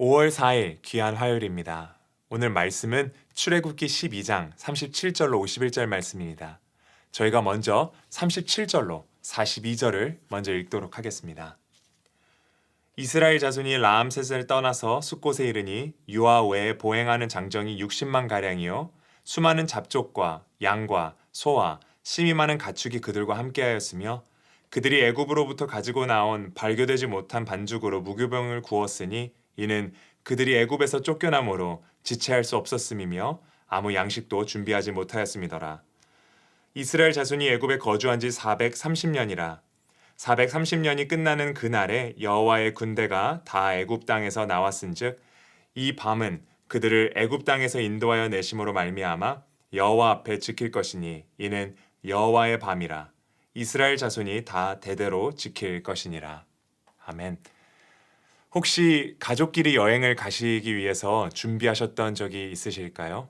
5월 4일 귀한 화요일입니다. 오늘 말씀은 출애굽기 12장 37절로 51절 말씀입니다. 저희가 먼저 37절로 42절을 먼저 읽도록 하겠습니다. 이스라엘 자손이 라암셋을 떠나서 숫곳에 이르니 유아 외에 보행하는 장정이 60만 가량이요 수많은 잡족과 양과 소와 심이 많은 가축이 그들과 함께하였으며 그들이 애굽으로부터 가지고 나온 발교되지 못한 반죽으로 무교병을 구웠으니 이는 그들이 애굽에서 쫓겨남으로 지체할 수 없었음이며 아무 양식도 준비하지 못하였음이더라. 이스라엘 자손이 애굽에 거주한 지 430년이라. 430년이 끝나는 그날에 여호와의 군대가 다 애굽 땅에서 나왔은즉 이 밤은 그들을 애굽 땅에서 인도하여 내심으로 말미암아 여호와 앞에 지킬 것이니 이는 여호와의 밤이라. 이스라엘 자손이 다 대대로 지킬 것이니라. 아멘. 혹시 가족끼리 여행을 가시기 위해서 준비하셨던 적이 있으실까요?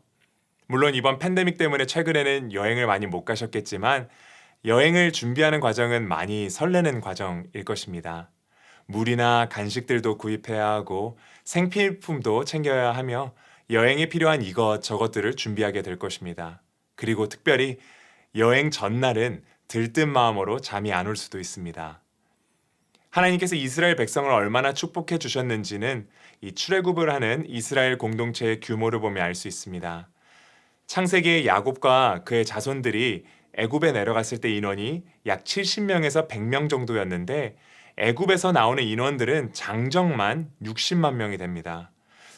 물론 이번 팬데믹 때문에 최근에는 여행을 많이 못 가셨겠지만 여행을 준비하는 과정은 많이 설레는 과정일 것입니다. 물이나 간식들도 구입해야 하고 생필품도 챙겨야 하며 여행에 필요한 이것저것들을 준비하게 될 것입니다. 그리고 특별히 여행 전날은 들뜬 마음으로 잠이 안 올 수도 있습니다. 하나님께서 이스라엘 백성을 얼마나 축복해 주셨는지는 이 출애굽을 하는 이스라엘 공동체의 규모를 보면 알 수 있습니다. 창세기의 야곱과 그의 자손들이 애굽에 내려갔을 때 인원이 약 70명에서 100명 정도였는데 애굽에서 나오는 인원들은 장정만 60만 명이 됩니다.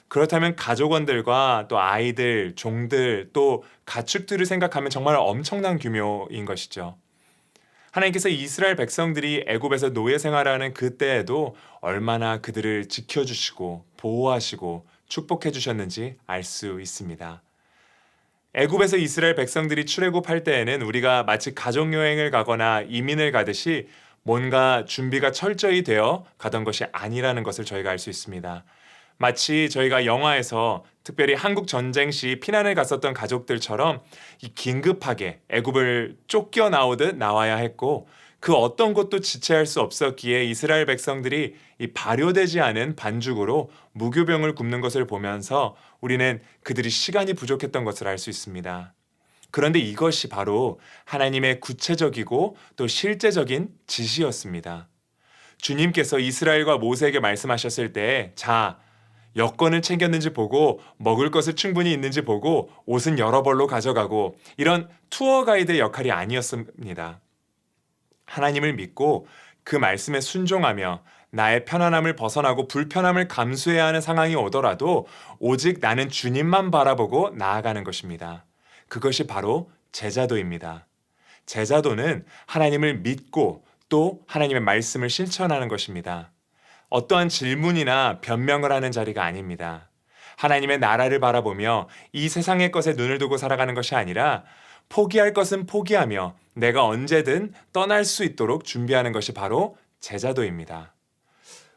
그렇다면 가족원들과 또 아이들, 종들, 또 가축들을 생각하면 정말 엄청난 규모인 것이죠. 하나님께서 이스라엘 백성들이 애굽에서 노예 생활하는 그때에도 얼마나 그들을 지켜주시고 보호하시고 축복해 주셨는지 알 수 있습니다. 애굽에서 이스라엘 백성들이 출애굽할 때에는 우리가 마치 가족여행을 가거나 이민을 가듯이 뭔가 준비가 철저히 되어 가던 것이 아니라는 것을 저희가 알 수 있습니다. 마치 저희가 영화에서 특별히 한국 전쟁 시 피난을 갔었던 가족들처럼 이 긴급하게 애굽을 쫓겨 나오듯 나와야 했고 그 어떤 것도 지체할 수 없었기에 이스라엘 백성들이 이 발효되지 않은 반죽으로 무교병을 굽는 것을 보면서 우리는 그들이 시간이 부족했던 것을 알 수 있습니다. 그런데 이것이 바로 하나님의 구체적이고 또 실제적인 지시였습니다. 주님께서 이스라엘과 모세에게 말씀하셨을 때 자, 여권을 챙겼는지 보고 먹을 것을 충분히 있는지 보고 옷은 여러 벌로 가져가고 이런 투어 가이드의 역할이 아니었습니다. 하나님을 믿고 그 말씀에 순종하며 나의 편안함을 벗어나고 불편함을 감수해야 하는 상황이 오더라도 오직 나는 주님만 바라보고 나아가는 것입니다. 그것이 바로 제자도입니다. 제자도는 하나님을 믿고 또 하나님의 말씀을 실천하는 것입니다. 어떠한 질문이나 변명을 하는 자리가 아닙니다. 하나님의 나라를 바라보며 이 세상의 것에 눈을 두고 살아가는 것이 아니라 포기할 것은 포기하며 내가 언제든 떠날 수 있도록 준비하는 것이 바로 제자도입니다.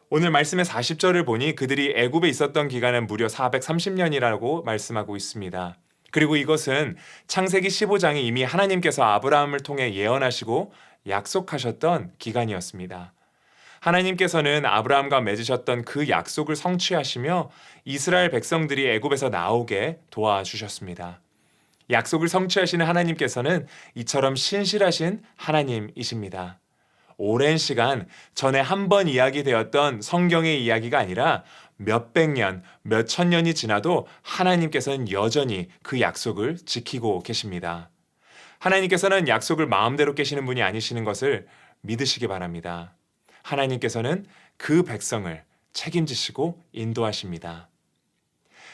오늘 말씀의 40절을 보니 그들이 애굽에 있었던 기간은 무려 430년이라고 말씀하고 있습니다. 그리고 이것은 창세기 15장에 이미 하나님께서 아브라함을 통해 예언하시고 약속하셨던 기간이었습니다. 하나님께서는 아브라함과 맺으셨던 그 약속을 성취하시며 이스라엘 백성들이 애굽에서 나오게 도와주셨습니다. 약속을 성취하시는 하나님께서는 이처럼 신실하신 하나님이십니다. 오랜 시간 전에 한 번 이야기되었던 성경의 이야기가 아니라 몇백 년, 몇천 년이 지나도 하나님께서는 여전히 그 약속을 지키고 계십니다. 하나님께서는 약속을 마음대로 깨시는 분이 아니시는 것을 믿으시기 바랍니다. 하나님께서는 그 백성을 책임지시고 인도하십니다.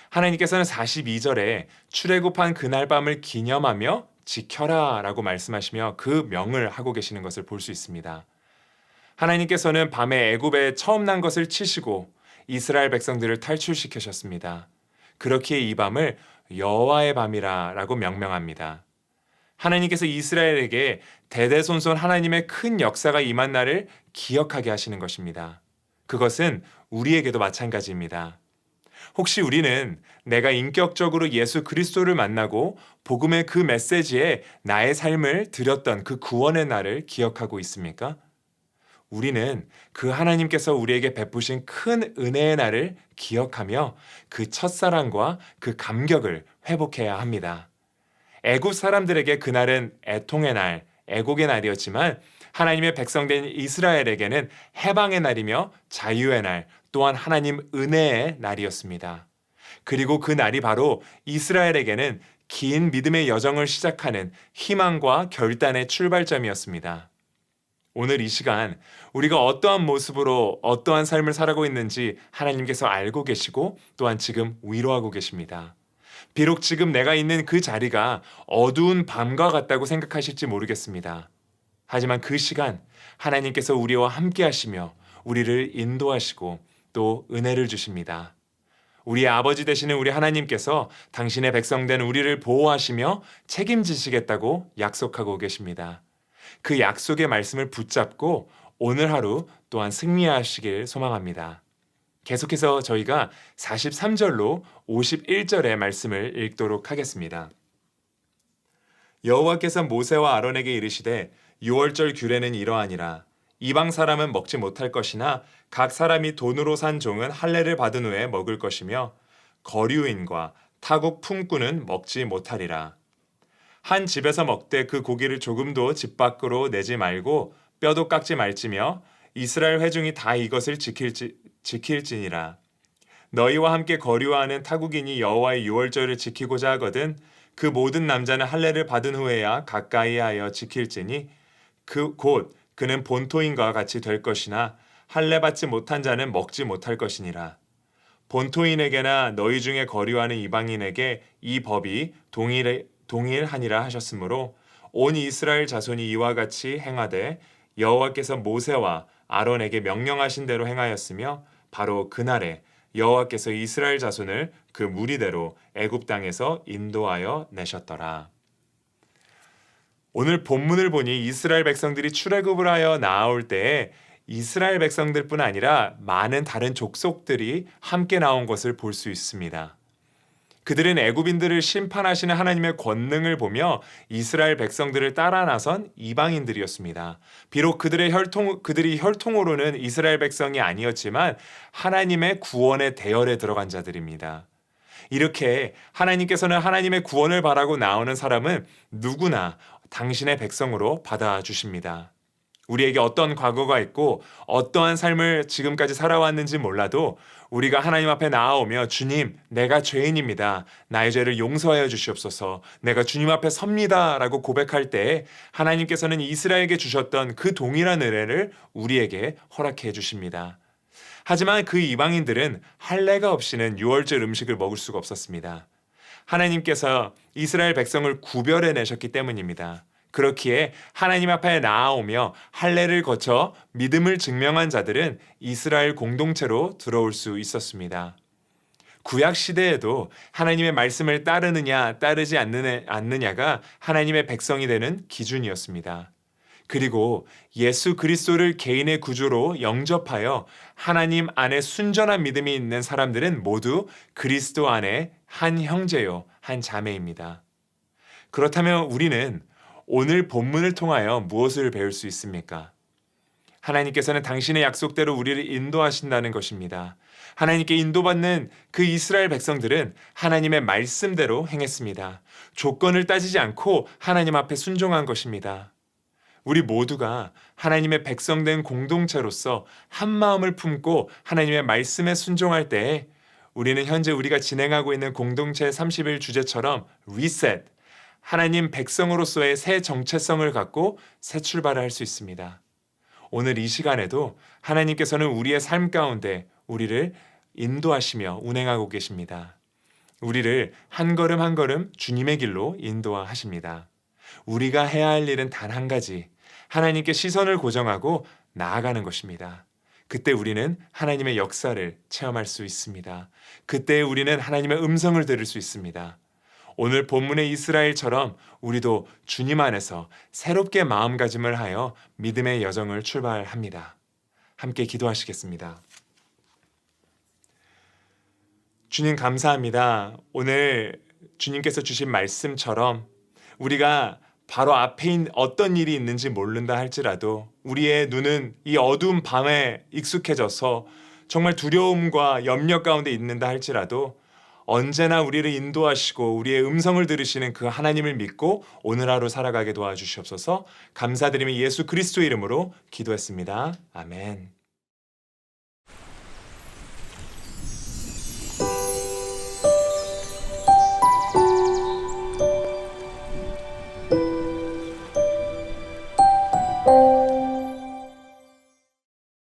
하나님께서는 42절에 출애굽한 그날 밤을 기념하며 지켜라 라고 말씀하시며 그 명을 하고 계시는 것을 볼 수 있습니다. 하나님께서는 밤에 애굽에 처음 난 것을 치시고 이스라엘 백성들을 탈출시키셨습니다. 그렇기에 이 밤을 여호와의 밤이라 라고 명명합니다. 하나님께서 이스라엘에게 대대손손 하나님의 큰 역사가 임한 날을 기억하게 하시는 것입니다. 그것은 우리에게도 마찬가지입니다. 혹시 우리는 내가 인격적으로 예수 그리스도를 만나고 복음의 그 메시지에 나의 삶을 드렸던 그 구원의 날을 기억하고 있습니까? 우리는 그 하나님께서 우리에게 베푸신 큰 은혜의 날을 기억하며 그 첫사랑과 그 감격을 회복해야 합니다. 애굽 사람들에게 그날은 애통의 날, 애곡의 날이었지만 하나님의 백성된 이스라엘에게는 해방의 날이며 자유의 날, 또한 하나님 은혜의 날이었습니다. 그리고 그 날이 바로 이스라엘에게는 긴 믿음의 여정을 시작하는 희망과 결단의 출발점이었습니다. 오늘 이 시간 우리가 어떠한 모습으로 어떠한 삶을 살아가고 있는지 하나님께서 알고 계시고 또한 지금 위로하고 계십니다. 비록 지금 내가 있는 그 자리가 어두운 밤과 같다고 생각하실지 모르겠습니다. 하지만 그 시간 하나님께서 우리와 함께 하시며 우리를 인도하시고 또 은혜를 주십니다. 우리의 아버지 되시는 우리 하나님께서 당신의 백성된 우리를 보호하시며 책임지시겠다고 약속하고 계십니다. 그 약속의 말씀을 붙잡고 오늘 하루 또한 승리하시길 소망합니다. 계속해서 저희가 43절로 51절의 말씀을 읽도록 하겠습니다. 여호와께서 모세와 아론에게 이르시되 유월절 규례는 이러하니라. 이방 사람은 먹지 못할 것이나 각 사람이 돈으로 산 종은 할례를 받은 후에 먹을 것이며 거류인과 타국 품꾼은 먹지 못하리라. 한 집에서 먹되 그 고기를 조금도 집 밖으로 내지 말고 뼈도 깎지 말지며 이스라엘 회중이 다 이것을 지킬지니라. 너희와 함께 거류하는 타국인이 여호와의 유월절을 지키고자 하거든 그 모든 남자는 할례를 받은 후에야 가까이하여 지킬지니 곧 그는 본토인과 같이 될 것이나 할례 받지 못한 자는 먹지 못할 것이니라. 본토인에게나 너희 중에 거류하는 이방인에게 이 법이 동일하니라 하셨으므로 온 이스라엘 자손이 이와 같이 행하되 여호와께서 모세와 아론에게 명령하신 대로 행하였으며 바로 그날에 여호와께서 이스라엘 자손을 그 무리대로 애굽 땅에서 인도하여 내셨더라. 오늘 본문을 보니 이스라엘 백성들이 출애굽을 하여 나아올 때에 이스라엘 백성들뿐 아니라 많은 다른 족속들이 함께 나온 것을 볼 수 있습니다. 그들은 애굽인들을 심판하시는 하나님의 권능을 보며 이스라엘 백성들을 따라 나선 이방인들이었습니다. 비록 그들이 혈통으로는 이스라엘 백성이 아니었지만 하나님의 구원의 대열에 들어간 자들입니다. 이렇게 하나님께서는 하나님의 구원을 바라고 나오는 사람은 누구나 당신의 백성으로 받아주십니다. 우리에게 어떤 과거가 있고 어떠한 삶을 지금까지 살아왔는지 몰라도 우리가 하나님 앞에 나아오며 주님, 내가 죄인입니다. 나의 죄를 용서하여 주시옵소서. 내가 주님 앞에 섭니다. 라고 고백할 때 하나님께서는 이스라엘에게 주셨던 그 동일한 은혜를 우리에게 허락해 주십니다. 하지만 그 이방인들은 할례가 없이는 유월절 음식을 먹을 수가 없었습니다. 하나님께서 이스라엘 백성을 구별해 내셨기 때문입니다. 그렇기에 하나님 앞에 나아오며 할례를 거쳐 믿음을 증명한 자들은 이스라엘 공동체로 들어올 수 있었습니다. 구약 시대에도 하나님의 말씀을 따르느냐 따르지 않느냐가 하나님의 백성이 되는 기준이었습니다. 그리고 예수 그리스도를 개인의 구주로 영접하여 하나님 안에 순전한 믿음이 있는 사람들은 모두 그리스도 안에 한 형제요, 한 자매입니다. 그렇다면 우리는 오늘 본문을 통하여 무엇을 배울 수 있습니까? 하나님께서는 당신의 약속대로 우리를 인도하신다는 것입니다. 하나님께 인도받는 그 이스라엘 백성들은 하나님의 말씀대로 행했습니다. 조건을 따지지 않고 하나님 앞에 순종한 것입니다. 우리 모두가 하나님의 백성된 공동체로서 한 마음을 품고 하나님의 말씀에 순종할 때에 우리는 현재 우리가 진행하고 있는 공동체 30일 주제처럼 리셋, 하나님 백성으로서의 새 정체성을 갖고 새 출발을 할 수 있습니다. 오늘 이 시간에도 하나님께서는 우리의 삶 가운데 우리를 인도하시며 운행하고 계십니다. 우리를 한 걸음 한 걸음 주님의 길로 인도하십니다. 우리가 해야 할 일은 단 한 가지, 하나님께 시선을 고정하고 나아가는 것입니다. 그때 우리는 하나님의 역사를 체험할 수 있습니다. 그때 우리는 하나님의 음성을 들을 수 있습니다. 오늘 본문의 이스라엘처럼 우리도 주님 안에서 새롭게 마음가짐을 하여 믿음의 여정을 출발합니다. 함께 기도하시겠습니다. 주님 감사합니다. 오늘 주님께서 주신 말씀처럼 우리가 바로 앞에 어떤 일이 있는지 모른다 할지라도 우리의 눈은 이 어두운 밤에 익숙해져서 정말 두려움과 염려 가운데 있는다 할지라도 언제나 우리를 인도하시고 우리의 음성을 들으시는 그 하나님을 믿고 오늘 하루 살아가게 도와주시옵소서. 감사드리며 예수 그리스도 이름으로 기도했습니다. 아멘.